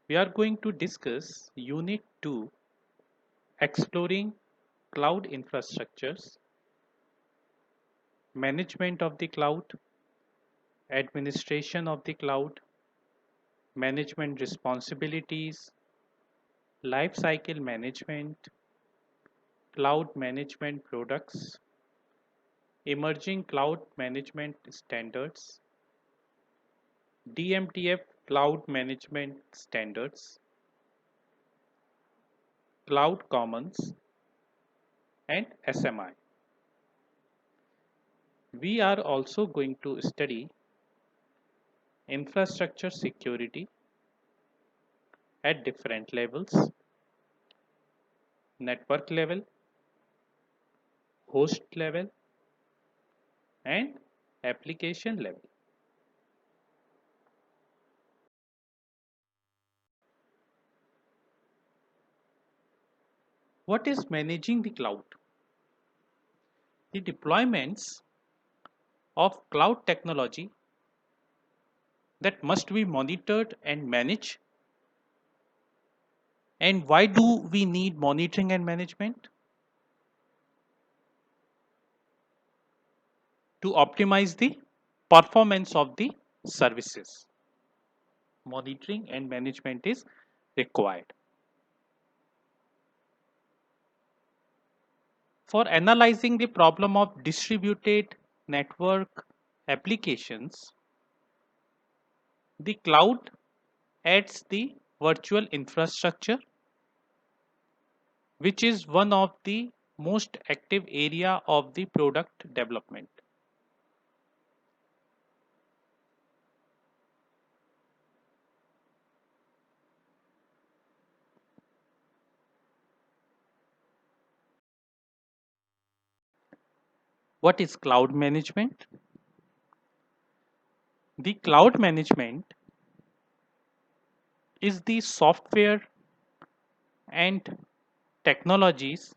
We are going to discuss Unit 2, Exploring Cloud Infrastructures, Management of the Cloud, Administration of the Cloud, Management Responsibilities, Lifecycle Management, Cloud Management Products, Emerging Cloud Management Standards, DMTF Cloud Management Standards, Cloud Commons, and SMI. We are also going to study infrastructure security at different levels: network level, host level, and application level. What is managing the cloud? The deployments of cloud technology that must be monitored and managed. And why do we need monitoring and management? To optimize the performance of the services. Monitoring and management is required. For analyzing the problem of distributed network applications, the cloud adds the virtual infrastructure, which is one of the most active area of the product development. What is cloud management? The cloud management is the software and technologies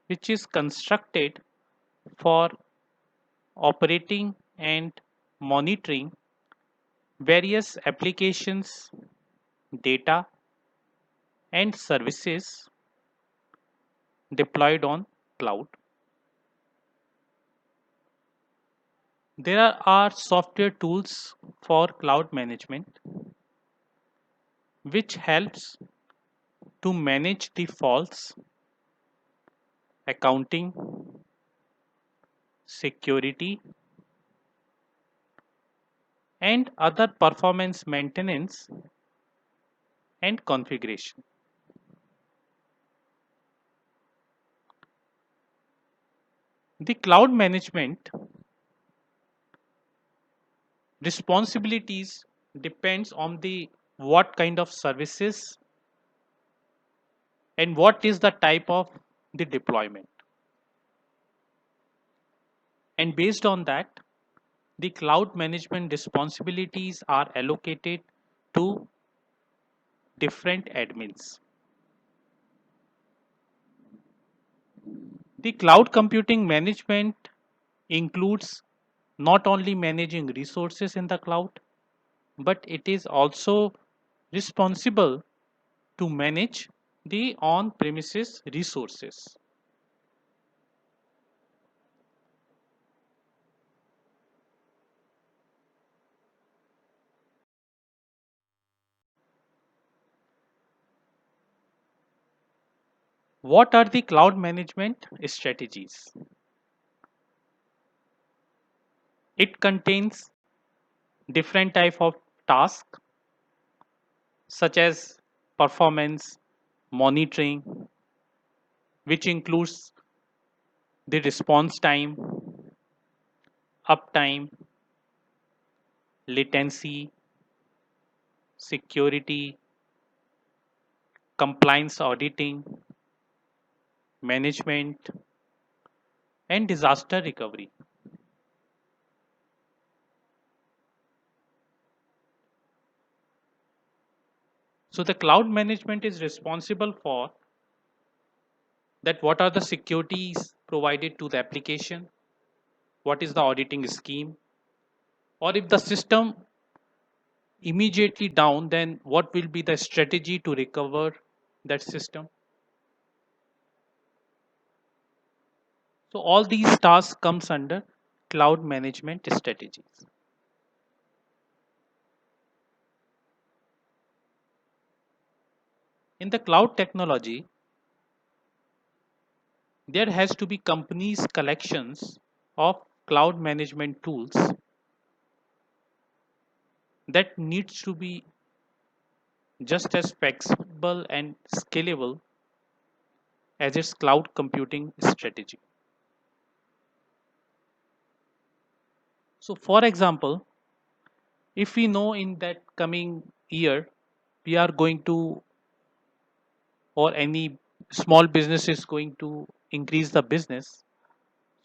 which is constructed for operating and monitoring various applications, data, and services deployed on cloud. There are software tools for cloud management which helps to manage the faults, accounting, security, and other performance maintenance and configuration. The cloud management responsibilities depends on the what kind of services and what is the type of the deployment, and based on that the cloud management responsibilities are allocated to different admins. The cloud computing management includes not only managing resources in the cloud, but it is also responsible to manage the on premises resources. What are the cloud management strategies? It contains different type of tasks such as performance monitoring, which includes the response time, uptime, latency, security, compliance auditing, management, and disaster recovery. So the cloud management is responsible for that what are the securities provided to the application, what is the auditing scheme, or if the system immediately down, then what will be the strategy to recover that system? So all these tasks comes under cloud management strategies. In the cloud technology, there has to be companies collections of cloud management tools that needs to be just as flexible and scalable as its cloud computing strategy. So for example, if we know in that coming year we are going to, or any small business is going to increase the business,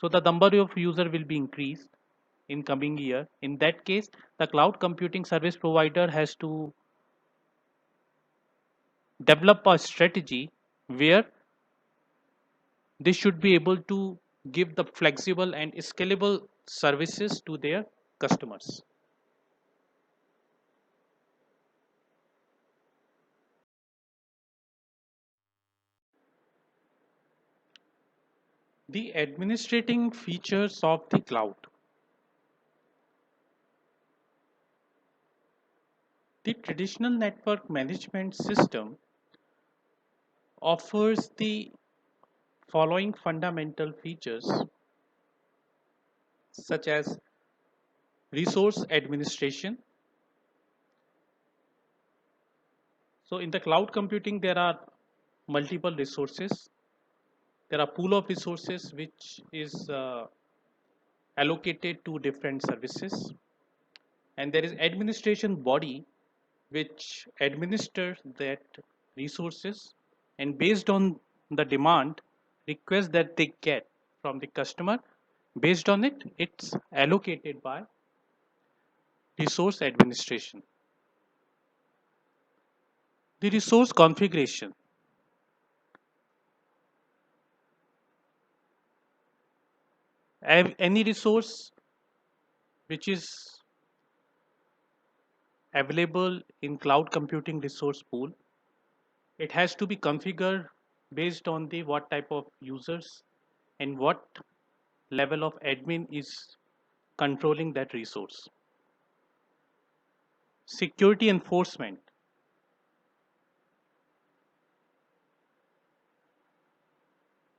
so the number of user will be increased in coming year. In that case, the cloud computing service provider has to develop a strategy where they should be able to give the flexible and scalable services to their customers. The administrating features of the cloud. The traditional network management system offers the following fundamental features, such as resource administration. So in the cloud computing, there are multiple resources. There are pool of resources which is allocated to different services, and there is administration body which administers that resources, and based on the demand request that they get from the customer, based on it, it's allocated by resource administration. The resource configuration. Any resource which is available in cloud computing resource pool, it has to be configured based on the what type of users and what level of admin is controlling that resource. Security enforcement.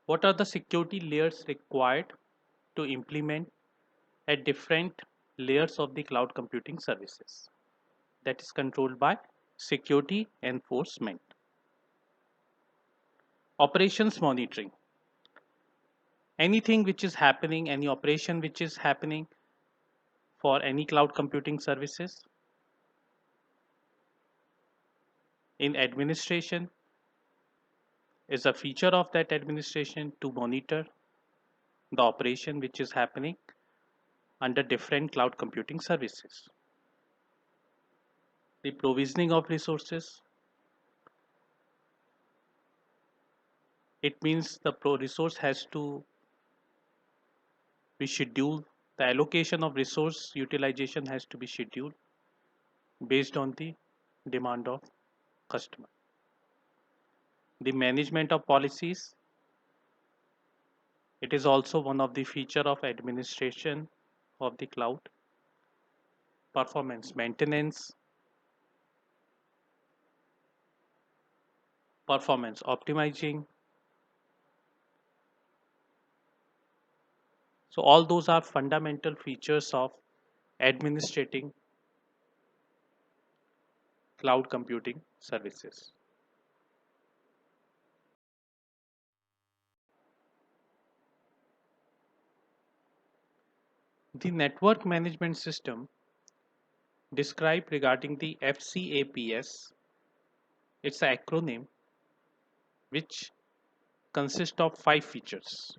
What are the security layers required to implement at different layers of the cloud computing services? That is controlled by security enforcement. Operations monitoring. Anything which is happening, any operation which is happening for any cloud computing services in administration is a feature of that administration to monitor the operation which is happening under different cloud computing services. The provisioning of resources, it means the resource has to be scheduled. The allocation of resource utilization has to be scheduled based on the demand of customer. The management of policies, it is also one of the feature of administration of the cloud. Performance maintenance, performance optimizing. So all those are fundamental features of administrating cloud computing services. The network management system described regarding the FCAPS, it's an acronym which consists of 5 features.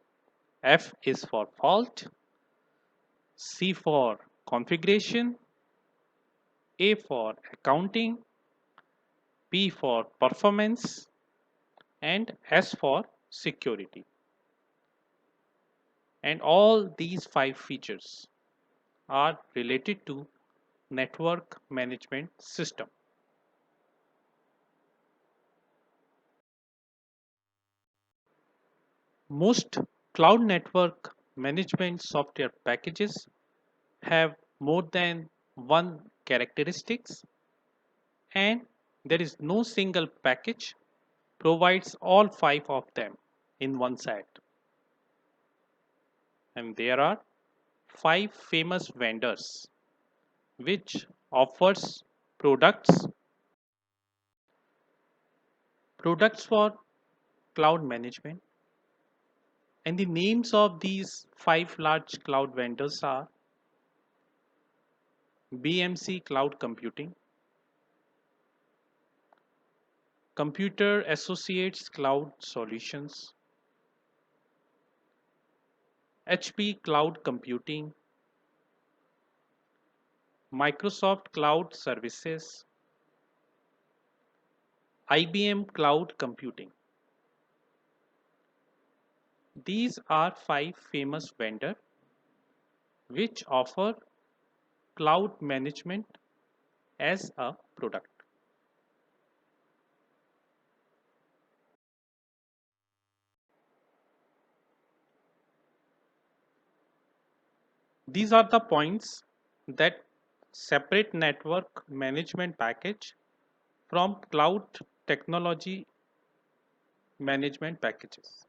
F is for fault, C for configuration, A for accounting, P for performance, and S for security. And all these 5 features are related to network management system. Most cloud network management software packages have more than one characteristics, and there is no single package provides all five of them in one set. And there are five famous vendors which offers products products for cloud management, and the names of these five large cloud vendors are BMC Cloud Computing, Computer Associates Cloud Solutions, HP Cloud Computing, Microsoft Cloud Services, IBM Cloud Computing. These are five famous vendors which offer cloud management as a product. These are the points that separate network management package from cloud technology management packages.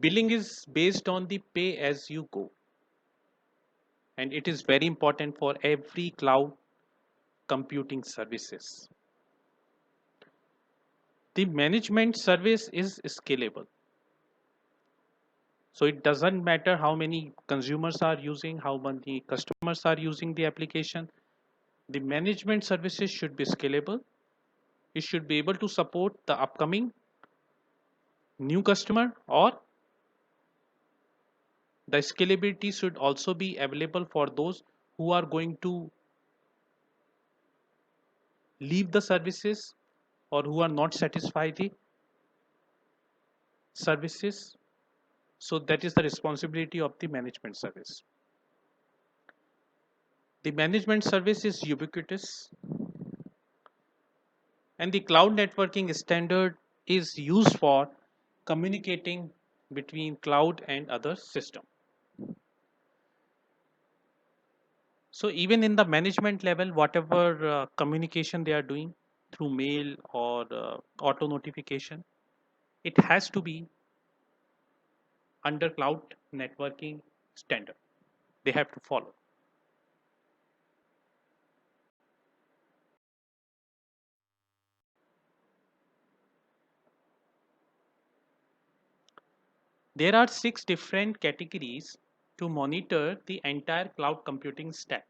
Billing is based on the pay as you go, and it is very important for every cloud computing services. The management service is scalable. So it doesn't matter how many consumers are using, how many customers are using the application. The management services should be scalable. It should be able to support the upcoming new customer, or the scalability should also be available for those who are going to leave the services or who are not satisfied the services. So that is the responsibility of the management service. The management service is ubiquitous, and the cloud networking standard is used for communicating between cloud and other system. So even in the management level, whatever communication they are doing through mail or auto notification, it has to be under cloud networking standard. They have to follow. There are six different categories to monitor the entire cloud computing stack.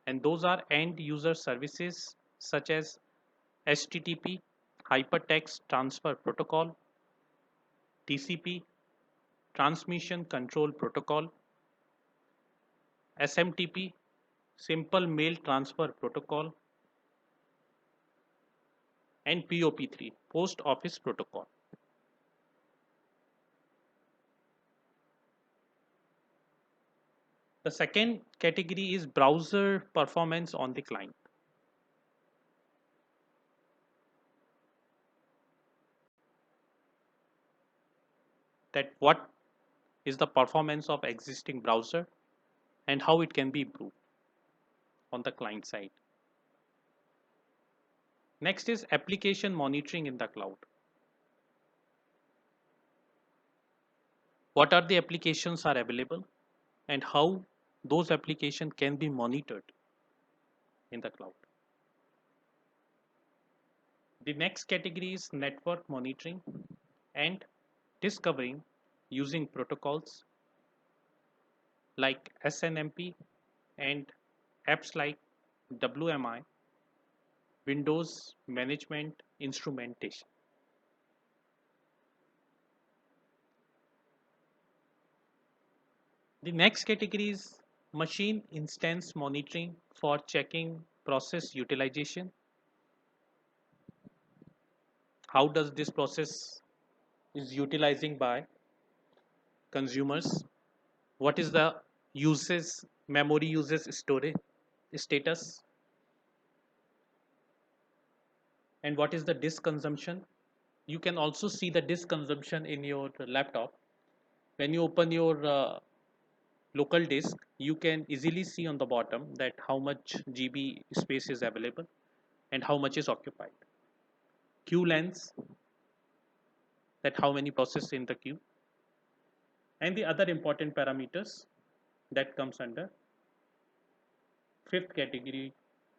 And those are end user services such as HTTP, Hypertext Transfer Protocol, TCP, Transmission Control Protocol, SMTP, Simple Mail Transfer Protocol, and POP3, Post Office Protocol. The second category is browser performance on the client. That what is the performance of existing browser and how it can be improved on the client side. Next is application monitoring in the cloud. What are the applications are available and how those applications can be monitored in the cloud. The next category is network monitoring and discovering using protocols like SNMP and apps like WMI, Windows Management Instrumentation. The next category is machine instance monitoring for checking process utilization. How does this process is utilizing by consumers, what is the uses, memory uses storage status, and what is the disk consumption. You can also see the disk consumption in your laptop. When you open your local disk, you can easily see on the bottom that how much GB space is available and how much is occupied. Queue length, that how many processes in the queue, and the other important parameters that comes under fifth category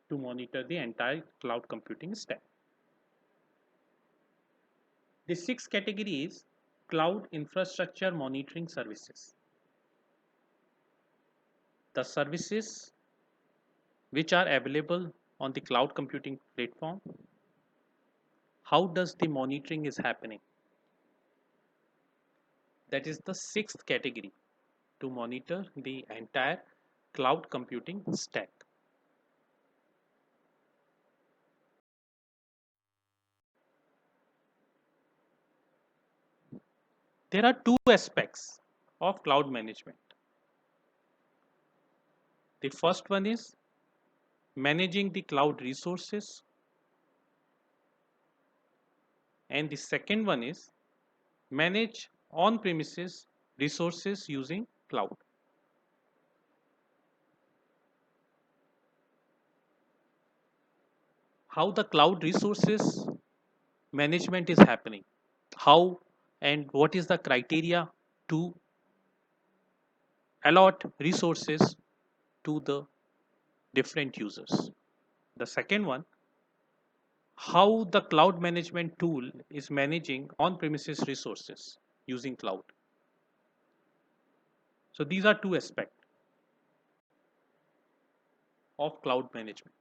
to monitor the entire cloud computing stack. The sixth category is cloud infrastructure monitoring services. The services which are available on the cloud computing platform, how does the monitoring is happening? That is the sixth category to monitor the entire cloud computing stack. There are two aspects of cloud management. The first one is managing the cloud resources, and the second one is manage on premises resources using cloud. How the cloud resources management is happening, how and what is the criteria to allot resources to the different users. The second one, how the cloud management tool is managing on premises resources using cloud. So these are two aspects of cloud management.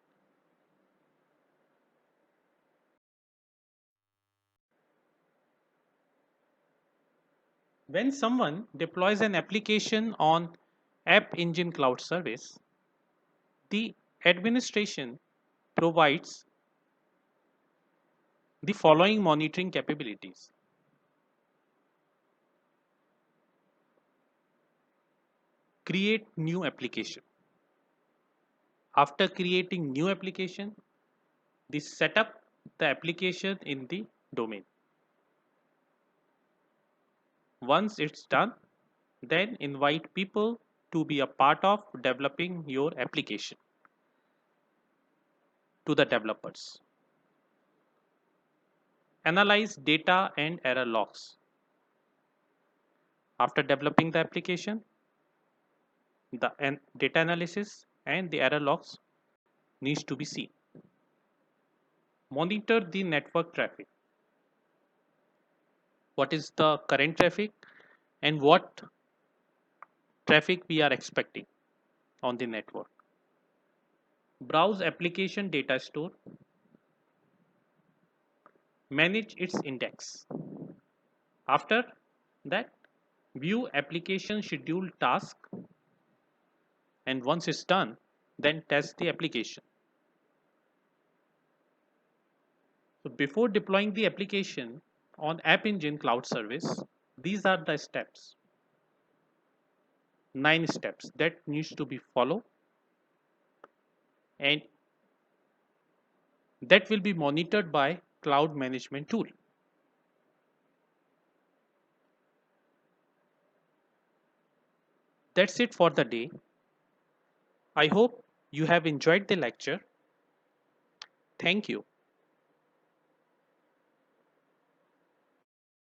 When someone deploys an application on App Engine Cloud Service, the administration provides the following monitoring capabilities. Create new application. After creating new application, the setup the application in the domain. Once it's done, then invite people to be a part of developing your application to the developers. Analyze data and error logs. After developing the application, the data analysis and the error logs needs to be seen. Monitor the network traffic. What is the current traffic and what traffic we are expecting on the network. Browse application data store. Manage its index. After that, view application schedule task, and once it's done, then test the application. So before deploying the application on App Engine Cloud Service, these are the steps, 9 steps that needs to be followed, and that will be monitored by cloud management tool. That's it for the day. I hope you have enjoyed the lecture. Thank you.